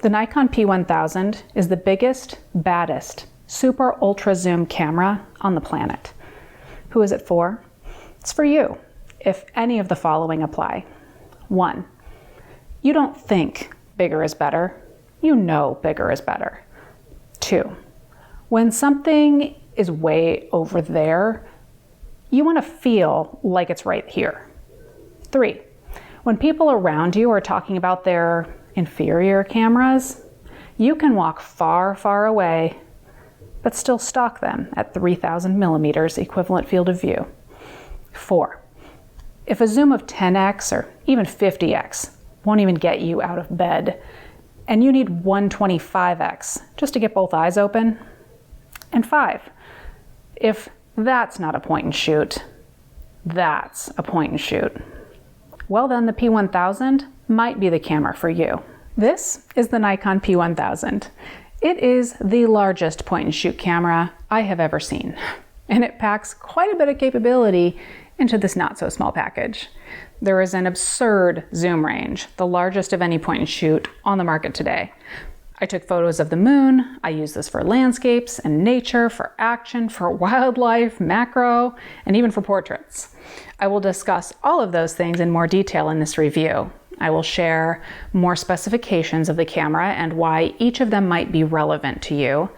The Nikon P1000 is the biggest, baddest, super ultra zoom camera on the planet. Who is it for? It's for you, if any of the following apply. 1, you don't think bigger is better, you know bigger is better. 2, when something is way over there, you want to feel like it's right here. 3, when people around you are talking about their inferior cameras, you can walk far, far away, but still stock them at 3,000 millimeters equivalent field of view. 4, if a zoom of 10x or even 50x won't even get you out of bed, and you need 125x just to get both eyes open. And 5, if that's not a point and shoot, that's a point and shoot. Well then, the P1000 might be the camera for you. This is the Nikon P1000. It is the largest point and shoot camera I have ever seen, and it packs quite a bit of capability into this not so small package. There is an absurd zoom range, the largest of any point and shoot on the market today. I took photos of the moon. I use this for landscapes and nature, for action, for wildlife, macro, and even for portraits. I will discuss all of those things in more detail in this review. I will share more specifications of the camera and why each of them might be relevant to you.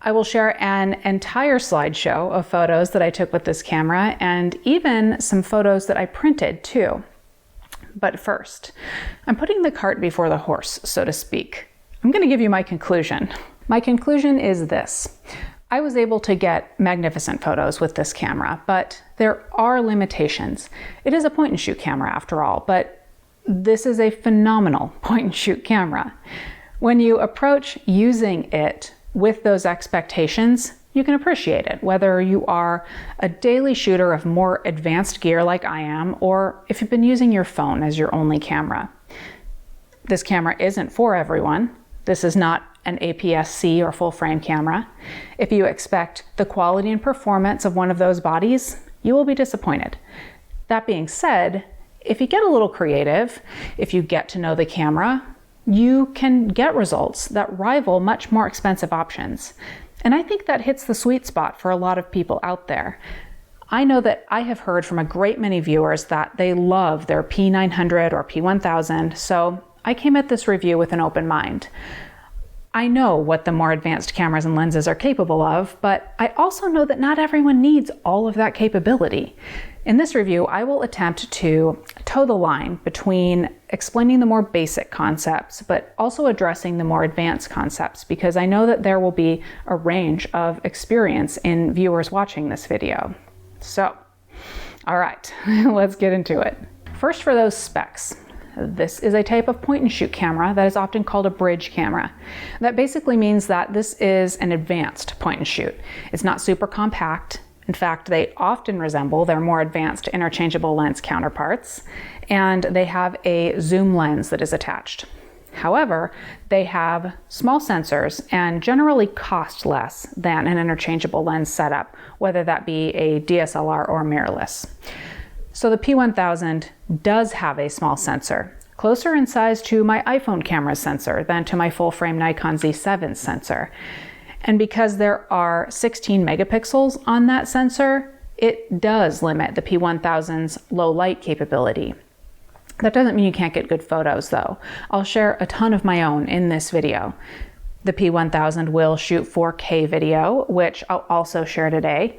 I will share an entire slideshow of photos that I took with this camera and even some photos that I printed too. But first, I'm putting the cart before the horse, so to speak. I'm going to give you my conclusion. My conclusion is this. I was able to get magnificent photos with this camera, but there are limitations. It is a point and shoot camera after all, but this is a phenomenal point and shoot camera. When you approach using it with those expectations, you can appreciate it, whether you are a daily shooter of more advanced gear like I am, or if you've been using your phone as your only camera. This camera isn't for everyone. This is not an APS-C or full frame camera. If you expect the quality and performance of one of those bodies, you will be disappointed. That being said, if you get a little creative, if you get to know the camera, you can get results that rival much more expensive options. And I think that hits the sweet spot for a lot of people out there. I know that I have heard from a great many viewers that they love their P900 or P1000, so I came at this review with an open mind. I know what the more advanced cameras and lenses are capable of, but I also know that not everyone needs all of that capability. In this review, I will attempt to toe the line between explaining the more basic concepts, but also addressing the more advanced concepts, because I know that there will be a range of experience in viewers watching this video. So, all right, let's get into it. First, for those specs. This is a type of point and shoot camera that is often called a bridge camera. That basically means that this is an advanced point and shoot. It's not super compact. In fact, they often resemble their more advanced interchangeable lens counterparts, and they have a zoom lens that is attached. However, they have small sensors and generally cost less than an interchangeable lens setup, whether that be a DSLR or mirrorless. So the P1000 does have a small sensor, closer in size to my iPhone camera's sensor than to my full-frame Nikon Z7's sensor. And because there are 16 megapixels on that sensor, it does limit the P1000's low light capability. That doesn't mean you can't get good photos though. I'll share a ton of my own in this video. The P1000 will shoot 4K video, which I'll also share today.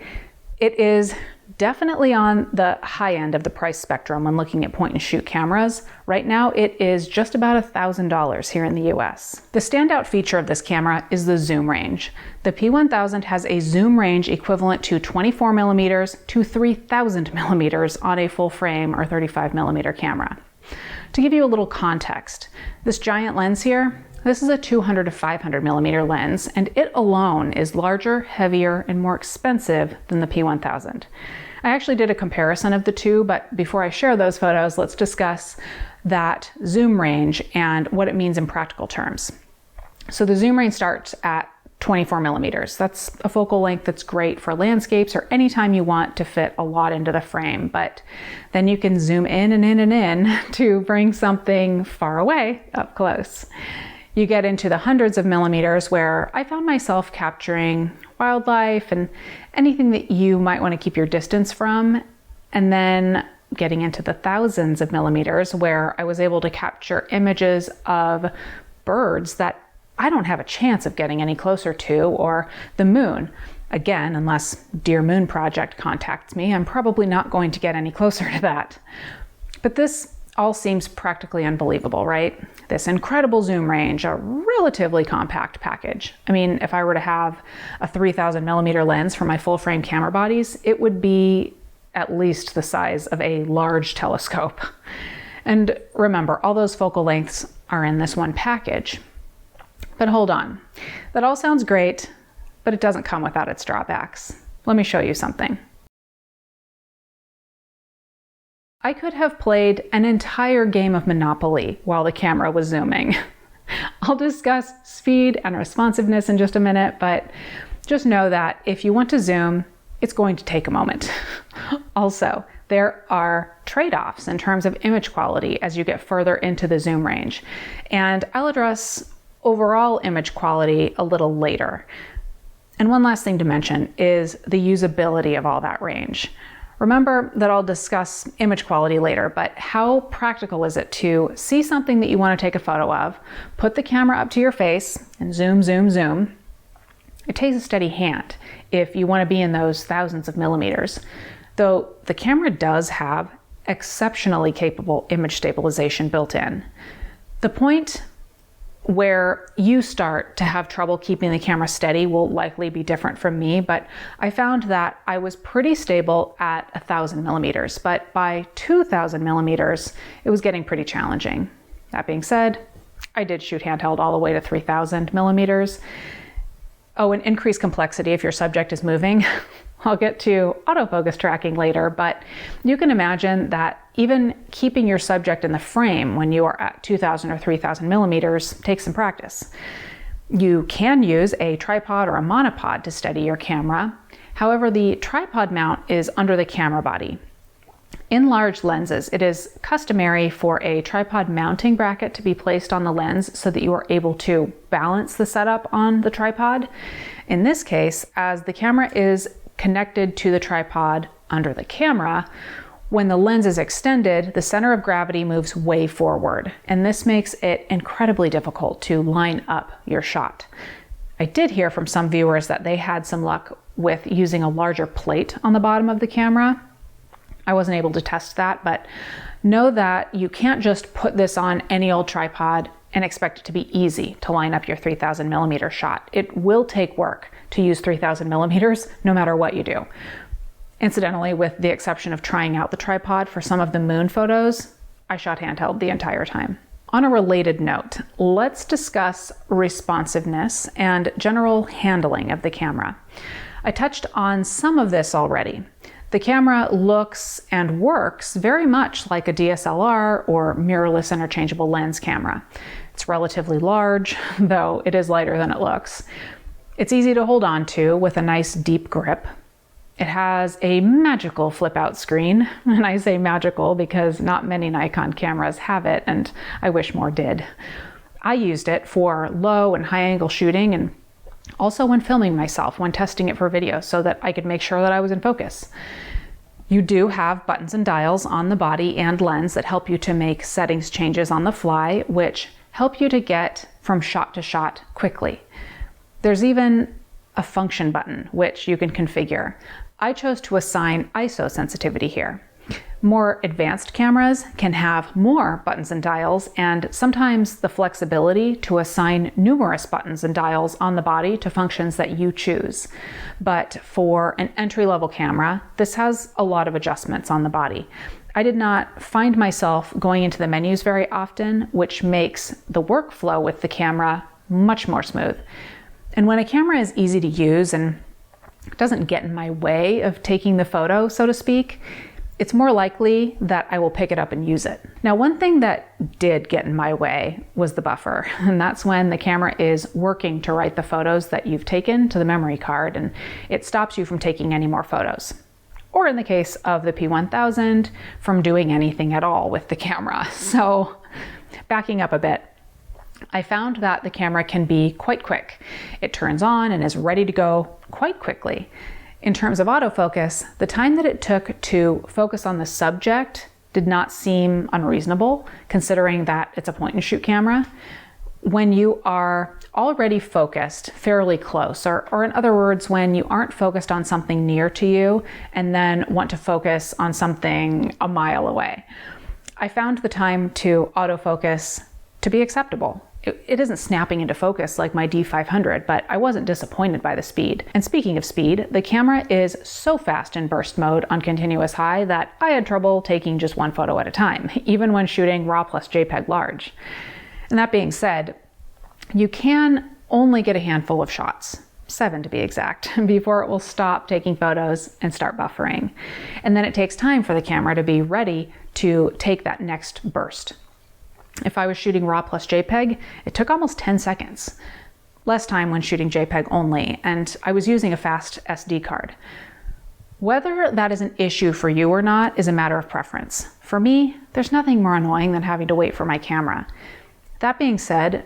It is definitely on the high end of the price spectrum when looking at point and shoot cameras. Right now, it is just about $1,000 here in the US. The standout feature of this camera is the zoom range. The P1000 has a zoom range equivalent to 24 millimeters to 3,000 millimeters on a full frame or 35 millimeter camera. To give you a little context, this giant lens here, this is a 200 to 500 millimeter lens, and it alone is larger, heavier, and more expensive than the P1000. I actually did a comparison of the two, but before I share those photos, let's discuss that zoom range and what it means in practical terms. So the zoom range starts at 24 millimeters. That's a focal length that's great for landscapes or anytime you want to fit a lot into the frame, but then you can zoom in and in and in to bring something far away up close. You get into the hundreds of millimeters where I found myself capturing wildlife and anything that you might want to keep your distance from. And then getting into the thousands of millimeters where I was able to capture images of birds that I don't have a chance of getting any closer to, or the moon. Again, unless Dear Moon Project contacts me, I'm probably not going to get any closer to that. But this all seems practically unbelievable, right? This incredible zoom range, a relatively compact package. I mean, if I were to have a 3000 millimeter lens for my full frame camera bodies, it would be at least the size of a large telescope. And remember, all those focal lengths are in this one package. But hold on, that all sounds great, but it doesn't come without its drawbacks. Let me show you something. I could have played an entire game of Monopoly while the camera was zooming. I'll discuss speed and responsiveness in just a minute, but just know that if you want to zoom, it's going to take a moment. Also, there are trade-offs in terms of image quality as you get further into the zoom range, and I'll address overall image quality a little later. And one last thing to mention is the usability of all that range. Remember that I'll discuss image quality later, but how practical is it to see something that you want to take a photo of, put the camera up to your face, and zoom, zoom, zoom? It takes a steady hand if you want to be in those thousands of millimeters, though the camera does have exceptionally capable image stabilization built in. The point where you start to have trouble keeping the camera steady will likely be different from me, but I found that I was pretty stable at 1000 millimeters, but by 2000 millimeters, it was getting pretty challenging. That being said, I did shoot handheld all the way to 3000 millimeters. Oh, and increased complexity if your subject is moving. I'll get to autofocus tracking later, but you can imagine that even keeping your subject in the frame when you are at 2000 or 3000 millimeters takes some practice. You can use a tripod or a monopod to steady your camera. However, the tripod mount is under the camera body. In large lenses, it is customary for a tripod mounting bracket to be placed on the lens so that you are able to balance the setup on the tripod. In this case, as the camera is connected to the tripod under the camera, when the lens is extended, the center of gravity moves way forward, and this makes it incredibly difficult to line up your shot. I did hear from some viewers that they had some luck with using a larger plate on the bottom of the camera. I wasn't able to test that, but know that you can't just put this on any old tripod and expect it to be easy to line up your 3000 millimeter shot. It will take work to use 3000 millimeters no matter what you do. Incidentally, with the exception of trying out the tripod for some of the moon photos, I shot handheld the entire time. On a related note, let's discuss responsiveness and general handling of the camera. I touched on some of this already. The camera looks and works very much like a DSLR or mirrorless interchangeable lens camera. It's relatively large, though it is lighter than it looks. It's easy to hold on to with a nice deep grip. It has a magical flip-out screen, and I say magical because not many Nikon cameras have it, and I wish more did. I used it for low and high-angle shooting, and also when filming myself, when testing it for video, so that I could make sure that I was in focus. You do have buttons and dials on the body and lens that help you to make settings changes on the fly, which help you to get from shot to shot quickly. There's even a function button, which you can configure. I chose to assign ISO sensitivity here. More advanced cameras can have more buttons and dials, and sometimes the flexibility to assign numerous buttons and dials on the body to functions that you choose. But for an entry-level camera, this has a lot of adjustments on the body. I did not find myself going into the menus very often, which makes the workflow with the camera much more smooth. And when a camera is easy to use and doesn't get in my way of taking the photo, so to speak, it's more likely that I will pick it up and use it. Now, one thing that did get in my way was the buffer, and that's when the camera is working to write the photos that you've taken to the memory card, and it stops you from taking any more photos. Or in the case of the P1000, from doing anything at all with the camera. So, backing up a bit, I found that the camera can be quite quick. It turns on and is ready to go quite quickly. In terms of autofocus, the time that it took to focus on the subject did not seem unreasonable, considering that it's a point-and-shoot camera. When you are already focused fairly close, or in other words, when you aren't focused on something near to you and then want to focus on something a mile away, I found the time to autofocus to be acceptable. It isn't snapping into focus like my D500, but I wasn't disappointed by the speed. And speaking of speed, the camera is so fast in burst mode on continuous high that I had trouble taking just one photo at a time, even when shooting RAW plus JPEG large. And that being said, you can only get a handful of shots, 7 to be exact, before it will stop taking photos and start buffering. And then it takes time for the camera to be ready to take that next burst. If I was shooting RAW plus JPEG, it took almost 10 seconds. Less time when shooting JPEG only, and I was using a fast SD card. Whether that is an issue for you or not is a matter of preference. For me, there's nothing more annoying than having to wait for my camera. That being said,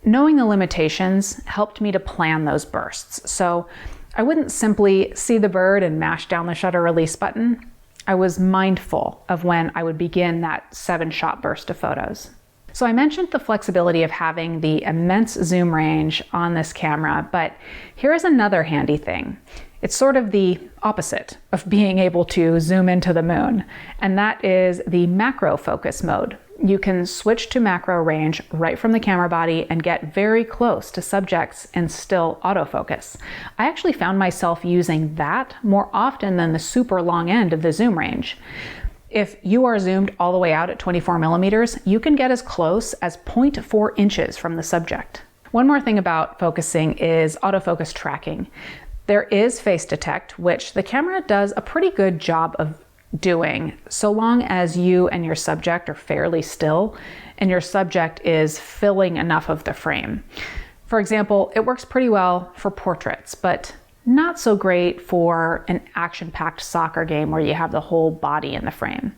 knowing the limitations helped me to plan those bursts. So I wouldn't simply see the bird and mash down the shutter release button. I was mindful of when I would begin that 7-shot burst of photos. So I mentioned the flexibility of having the immense zoom range on this camera, but here is another handy thing. It's sort of the opposite of being able to zoom into the moon, and that is the macro focus mode. You can switch to macro range right from the camera body and get very close to subjects and still autofocus. I actually found myself using that more often than the super long end of the zoom range. If you are zoomed all the way out at 24 millimeters, you can get as close as 0.4 inches from the subject. One more thing about focusing is autofocus tracking. There is face detect, which the camera does a pretty good job of doing, so long as you and your subject are fairly still and your subject is filling enough of the frame. For example, it works pretty well for portraits, but not so great for an action-packed soccer game where you have the whole body in the frame.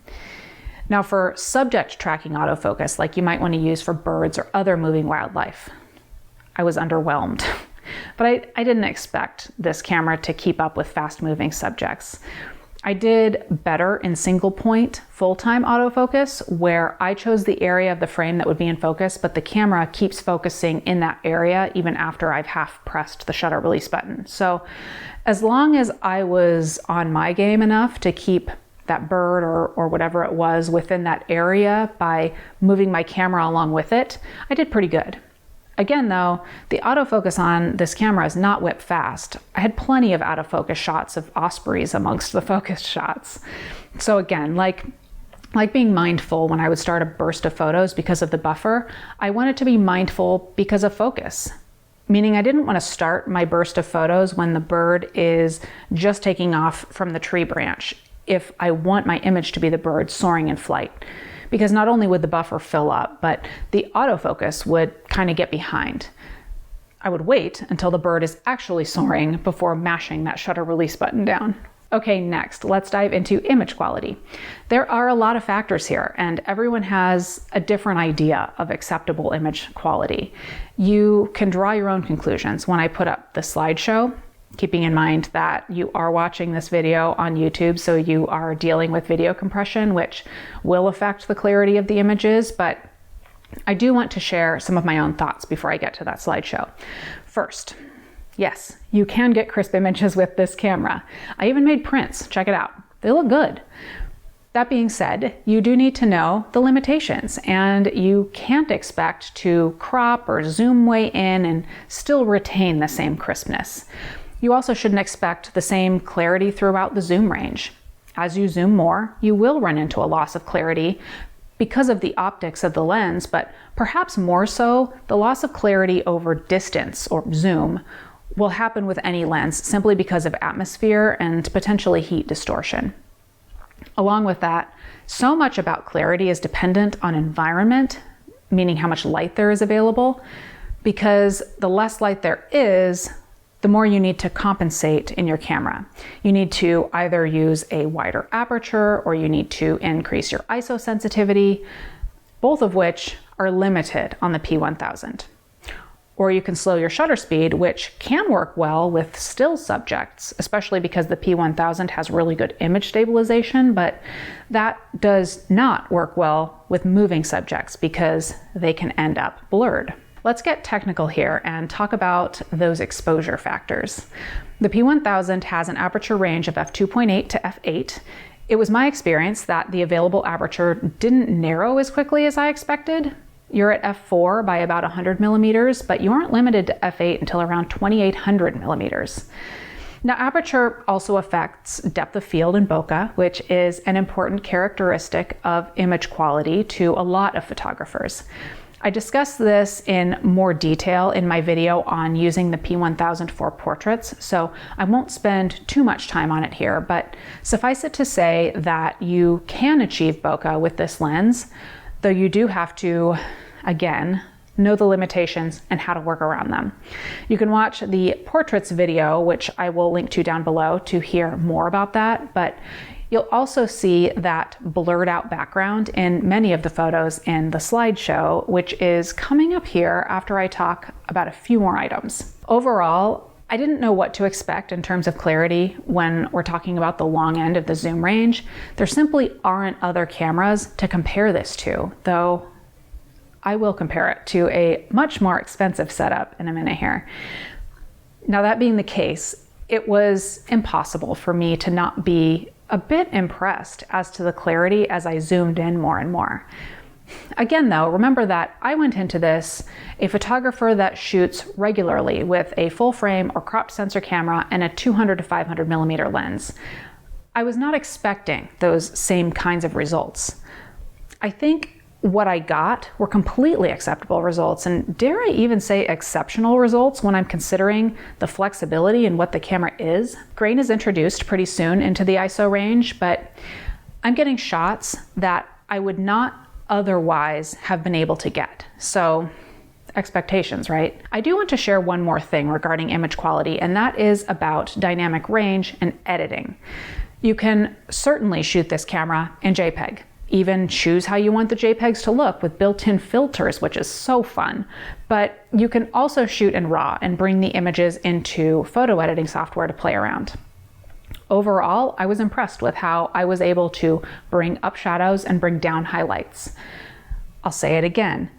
Now, for subject tracking autofocus, like you might want to use for birds or other moving wildlife, I was underwhelmed. But I didn't expect this camera to keep up with fast-moving subjects. I did better in single point full-time autofocus, where I chose the area of the frame that would be in focus, but the camera keeps focusing in that area even after I've half pressed the shutter release button. So as long as I was on my game enough to keep that bird or whatever it was within that area by moving my camera along with it, I did pretty good. Again though, the autofocus on this camera is not whip fast. I had plenty of out of focus shots of ospreys amongst the focused shots. So again, like being mindful when I would start a burst of photos because of the buffer, I wanted to be mindful because of focus. Meaning I didn't want to start my burst of photos when the bird is just taking off from the tree branch, if I want my image to be the bird soaring in flight. Because not only would the buffer fill up, but the autofocus would kind of get behind. I would wait until the bird is actually soaring before mashing that shutter release button down. Okay, next, let's dive into image quality. There are a lot of factors here, and everyone has a different idea of acceptable image quality. You can draw your own conclusions. When I put up the slideshow, keeping in mind that you are watching this video on YouTube, so you are dealing with video compression, which will affect the clarity of the images, but I do want to share some of my own thoughts before I get to that slideshow. First, yes, you can get crisp images with this camera. I even made prints, check it out. They look good. That being said, you do need to know the limitations, and you can't expect to crop or zoom way in and still retain the same crispness. You also shouldn't expect the same clarity throughout the zoom range. As you zoom more, you will run into a loss of clarity because of the optics of the lens, but perhaps more so, the loss of clarity over distance or zoom will happen with any lens simply because of atmosphere and potentially heat distortion. Along with that, so much about clarity is dependent on environment, meaning how much light there is available, because the less light there is, the more you need to compensate in your camera. You need to either use a wider aperture or you need to increase your ISO sensitivity, both of which are limited on the P1000. Or you can slow your shutter speed, which can work well with still subjects, especially because the P1000 has really good image stabilization, but that does not work well with moving subjects because they can end up blurred. Let's get technical here and talk about those exposure factors. The P1000 has an aperture range of f2.8 to f8. It was my experience that the available aperture didn't narrow as quickly as I expected. You're at f4 by about 100 millimeters, but you aren't limited to f8 until around 2800 millimeters. Now, aperture also affects depth of field and bokeh, which is an important characteristic of image quality to a lot of photographers. I discussed this in more detail in my video on using the P1000 for portraits, so I won't spend too much time on it here, but suffice it to say that you can achieve bokeh with this lens, though you do have to, again, know the limitations and how to work around them. You can watch the portraits video, which I will link to down below, to hear more about that, but you'll also see that blurred out background in many of the photos in the slideshow, which is coming up here after I talk about a few more items. Overall, I didn't know what to expect in terms of clarity when we're talking about the long end of the zoom range. There simply aren't other cameras to compare this to, though I will compare it to a much more expensive setup in a minute here. Now, that being the case, it was impossible for me to not be a bit impressed as to the clarity as I zoomed in more and more. Again, though, remember that I went into this a photographer that shoots regularly with a full frame or cropped sensor camera and a 200 to 500 millimeter lens. I was not expecting those same kinds of results. I think what I got were completely acceptable results, and dare I even say exceptional results when I'm considering the flexibility and what the camera is. Grain is introduced pretty soon into the ISO range, but I'm getting shots that I would not otherwise have been able to get. So expectations, right? I do want to share one more thing regarding image quality, and that is about dynamic range and editing. You can certainly shoot this camera in JPEG. Even choose how you want the JPEGs to look with built-in filters, which is so fun. But you can also shoot in RAW and bring the images into photo editing software to play around. Overall, I was impressed with how I was able to bring up shadows and bring down highlights. I'll say it again.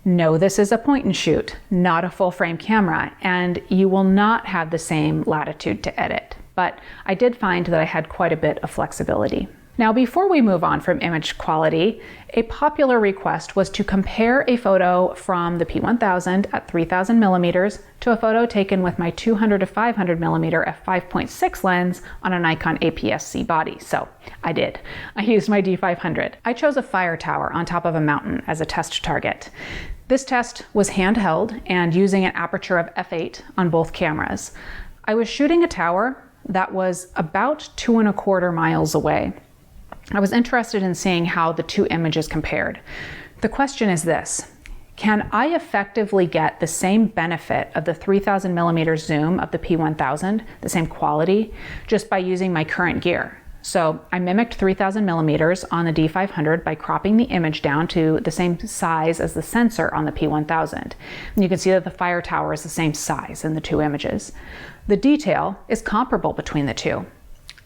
No, this is a point and shoot, not a full frame camera, and you will not have the same latitude to edit. But I did find that I had quite a bit of flexibility. Now, before we move on from image quality, a popular request was to compare a photo from the P1000 at 3000 millimeters to a photo taken with my 200 to 500 millimeter f5.6 lens on a Nikon APS-C body. So I did. I used my D500. I chose a fire tower on top of a mountain as a test target. This test was handheld and using an aperture of f8 on both cameras. I was shooting a tower that was about 2.25 miles away. I was interested in seeing how the two images compared. The question is this: can I effectively get the same benefit of the 3000 millimeter zoom of the P1000, the same quality, just by using my current gear? So I mimicked 3000 millimeters on the D500 by cropping the image down to the same size as the sensor on the P1000. And you can see that the fire tower is the same size in the two images. The detail is comparable between the two.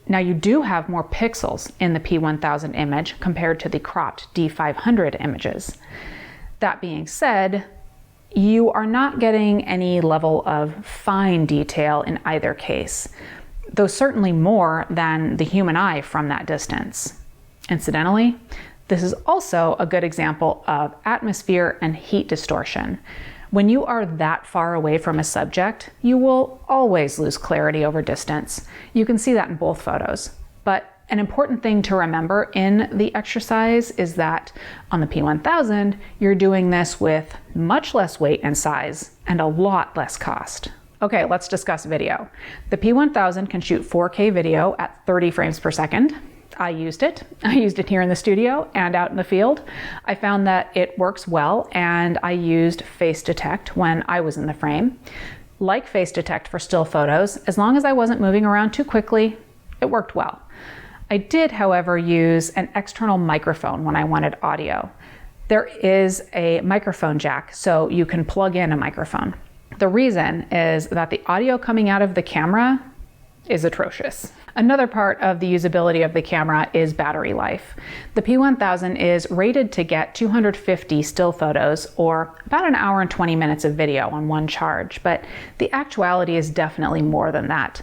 Now, you do have more pixels in the P1000 image compared to the cropped D500 images. That being said, you are not getting any level of fine detail in either case, though certainly more than the human eye from that distance. Incidentally, this is also a good example of atmosphere and heat distortion. When you are that far away from a subject, you will always lose clarity over distance. You can see that in both photos. But an important thing to remember in the exercise is that on the P1000, you're doing this with much less weight and size and a lot less cost. Okay, let's discuss video. The P1000 can shoot 4K video at 30 frames per second. I used it. I used it here in the studio and out in the field. I found that it works well, and I used face detect when I was in the frame. Like face detect for still photos, as long as I wasn't moving around too quickly, it worked well. I did, however, use an external microphone when I wanted audio. there is a microphone jack, so you can plug in a microphone. The reason is that the audio coming out of the camera is atrocious. Another part of the usability of the camera is battery life. The P1000 is rated to get 250 still photos or about an hour and 20 minutes of video on one charge, but the actuality is definitely more than that.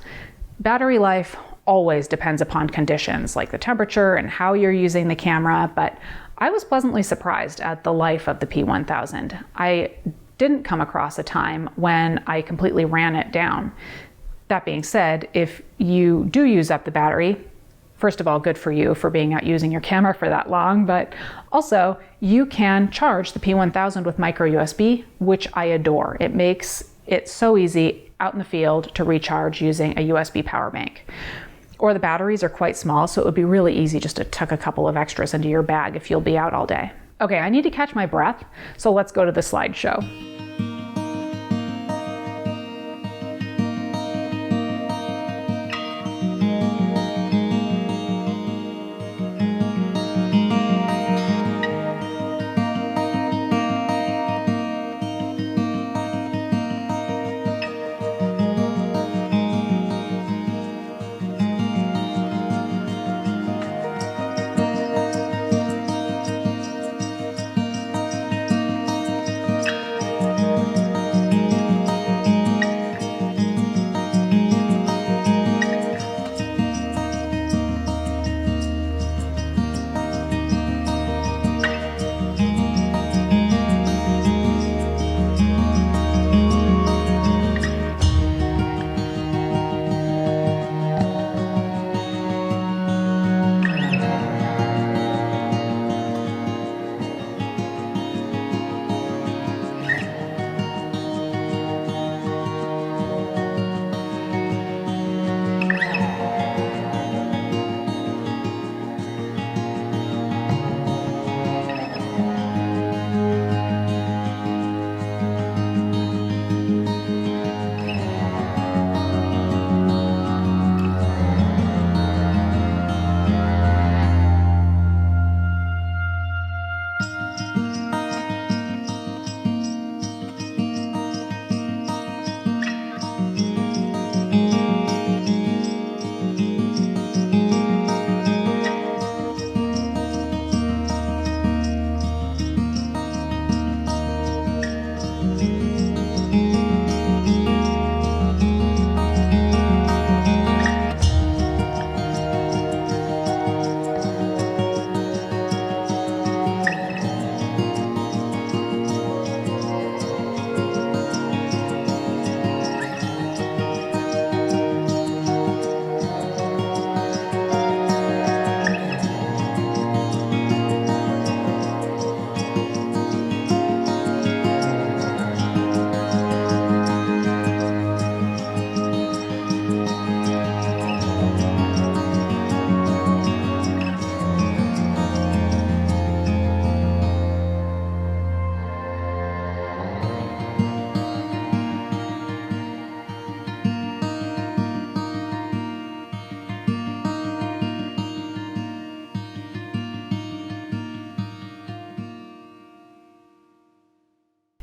Battery life always depends upon conditions like the temperature and how you're using the camera, but I was pleasantly surprised at the life of the P1000. I didn't come across a time when I completely ran it down. That being said, if you do use up the battery, first of all, good for you for being out using your camera for that long, but also you can charge the P1000 with micro USB, which I adore. It makes it so easy out in the field to recharge using a USB power bank. Or the batteries are quite small, so it would be really easy just to tuck a couple of extras into your bag if you'll be out all day. Okay, I need to catch my breath, so let's go to the slideshow.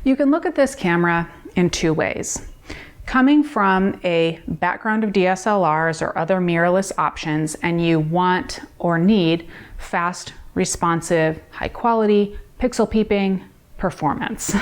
You can look at this camera in two ways. Coming from a background of DSLRs or other mirrorless options, and you want or need fast, responsive, high quality, pixel peeping performance.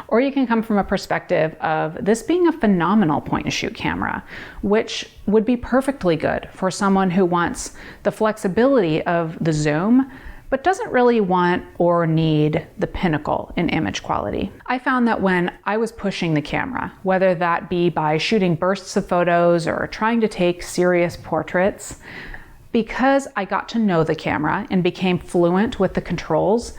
Or you can come from a perspective of this being a phenomenal point and shoot camera, which would be perfectly good for someone who wants the flexibility of the zoom, but doesn't really want or need the pinnacle in image quality. I found that when I was pushing the camera, whether that be by shooting bursts of photos or trying to take serious portraits, because I got to know the camera and became fluent with the controls,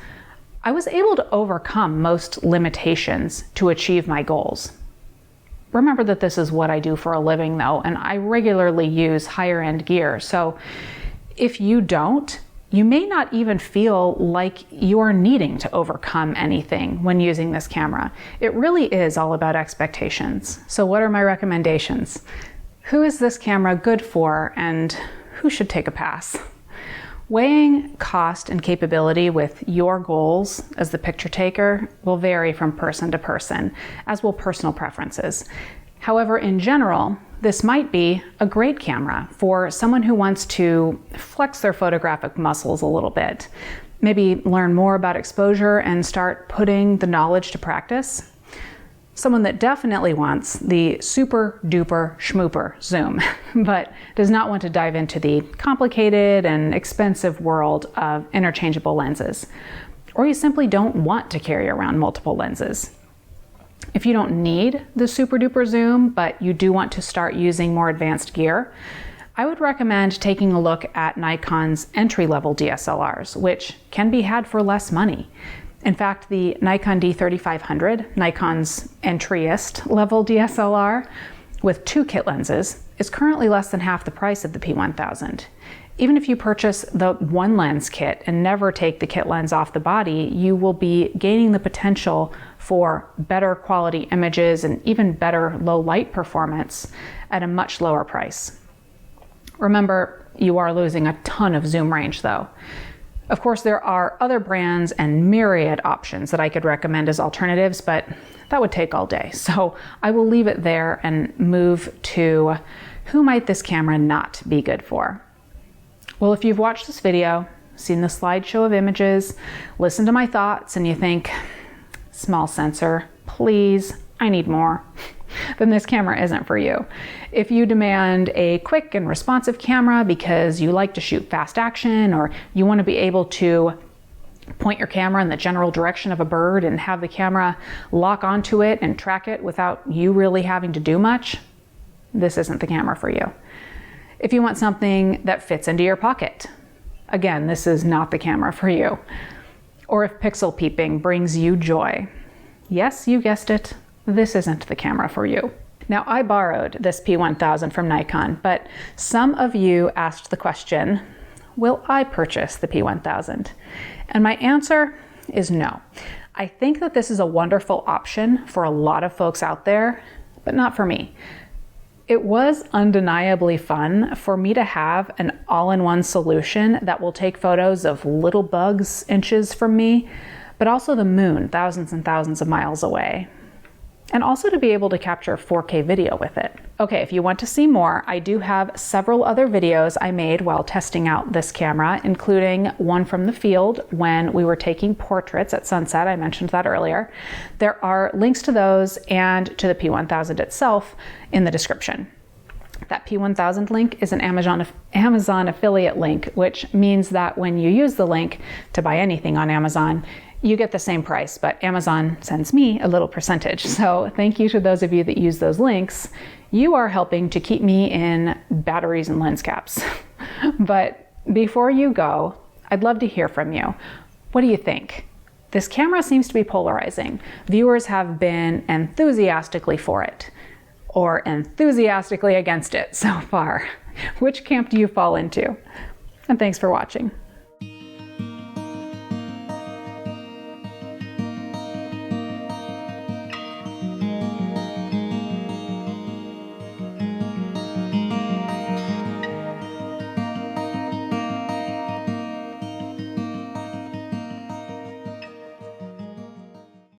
I was able to overcome most limitations to achieve my goals. Remember that this is what I do for a living though, and I regularly use higher end gear. So if you don't, you may not even feel like you're needing to overcome anything when using this camera. It really is all about expectations. So what are my recommendations? Who is this camera good for and who should take a pass? Weighing cost and capability with your goals as the picture taker will vary from person to person, as will personal preferences. However, in general, this might be a great camera for someone who wants to flex their photographic muscles a little bit, maybe learn more about exposure and start putting the knowledge to practice. Someone that definitely wants the super duper schmooper zoom, but does not want to dive into the complicated and expensive world of interchangeable lenses. Or you simply don't want to carry around multiple lenses. If you don't need the super duper zoom, but you do want to start using more advanced gear, I would recommend taking a look at Nikon's entry-level DSLRs, which can be had for less money. In fact, the Nikon D3500, Nikon's entryist level DSLR, with 2 kit lenses, is currently less than half the price of the P1000. Even if you purchase the 1 lens kit and never take the kit lens off the body, you will be gaining the potential for better quality images and even better low light performance at a much lower price. Remember, you are losing a ton of zoom range though. Of course, there are other brands and myriad options that I could recommend as alternatives, but that would take all day. So I will leave it there and move to who might this camera not be good for? Well, if you've watched this video, seen the slideshow of images, listened to my thoughts, and you think, small sensor, please, I need more, then this camera isn't for you. If you demand a quick and responsive camera because you like to shoot fast action, or you want to be able to point your camera in the general direction of a bird and have the camera lock onto it and track it without you really having to do much, this isn't the camera for you. If you want something that fits into your pocket, again, this is not the camera for you. Or if pixel peeping brings you joy, yes, you guessed it, this isn't the camera for you. Now, I borrowed this P1000 from Nikon, but some of you asked the question, will I purchase the P1000? And my answer is no. I think that this is a wonderful option for a lot of folks out there, but not for me. It was undeniably fun for me to have an all-in-one solution that will take photos of little bugs inches from me, but also the moon thousands and thousands of miles away. And also to be able to capture 4K video with it. Okay, if you want to see more, I do have several other videos I made while testing out this camera, including one from the field when we were taking portraits at sunset. I mentioned that earlier. There are links to those and to the P1000 itself in the description. That P1000 link is an Amazon affiliate link, which means that when you use the link to buy anything on Amazon, you get the same price, but Amazon sends me a little percentage. So thank you to those of you that use those links. You are helping to keep me in batteries and lens caps. But before you go, I'd love to hear from you. What do you think? This camera seems to be polarizing. Viewers have been enthusiastically for it, or enthusiastically against it so far. Which camp do you fall into? And thanks for watching.